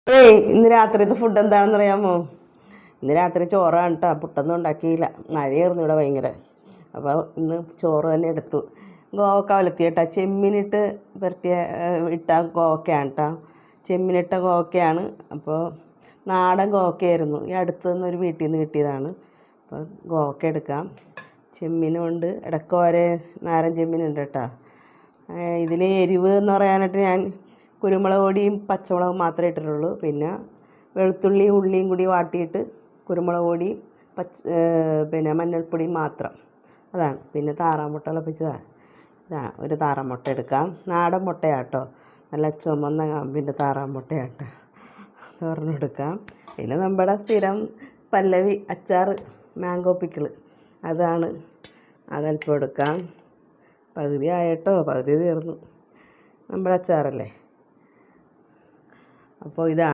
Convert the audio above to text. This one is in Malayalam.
ഇന്ന് രാത്രിത്തെ ഫുഡ് എന്താണെന്ന് അറിയാമോ? ഇന്ന് രാത്രി ചോറാണ് കേട്ടോ. പുട്ടൊന്നും ഉണ്ടാക്കിയില്ല, മഴയായിരുന്നു ഇവിടെ ഭയങ്കര. അപ്പോൾ ഇന്ന് ചോറ് തന്നെ എടുത്തു. ഗോവക്ക വലത്തി കേട്ടോ, ചെമ്മീനിട്ട് പുരട്ടിയ ഇട്ട ഗോവക്കയാണ് കേട്ടോ. ചെമ്മീനിട്ട ഗോവക്കയാണ്. അപ്പോൾ നാടൻ ഗോവക്കയായിരുന്നു, ഈ അടുത്ത് നിന്ന് ഒരു വീട്ടിൽ നിന്ന് കിട്ടിയതാണ്. അപ്പോൾ ഗോവക്ക എടുക്കാം. ചെമ്മീനുണ്ട്, ഇടയ്ക്ക് ഓരോ നാരൻ ചെമ്മീനുണ്ട് കേട്ടോ. ഇതിൽ എരിവ് എന്ന് പറയാനായിട്ട് ഞാൻ കുരുമുളക് പൊടിയും പച്ചമുളകും മാത്രമേ ഇട്ടിട്ടുള്ളൂ. പിന്നെ വെളുത്തുള്ളിയും ഉള്ളിയും കൂടി വാട്ടിയിട്ട് കുരുമുളക് പൊടിയും പിന്നെ മഞ്ഞൾപ്പൊടിയും മാത്രം, അതാണ്. പിന്നെ താറാമുട്ട തിളപ്പിച്ചതാണ്. ഇതാണ് ഒരു താറാമുട്ട എടുക്കാം. നാടൻ മുട്ടയാട്ടോ, നല്ല ചുമന്ന കാമ്പിൻ്റെ താറാമുട്ടയാട്ടോ. ഒരെണ്ണം എടുക്കാം. പിന്നെ നമ്മുടെ സ്ഥിരം പല്ലവി അച്ചാർ, മാംഗോ പിക്കിള്, അതാണ്. അതല്പം എടുക്കാം. പകുതി ആയിട്ടോ, പകുതി തീർന്നു. നമ്മുടെ അച്ചാറല്ലേ. അപ്പോൾ ഇതാണ്.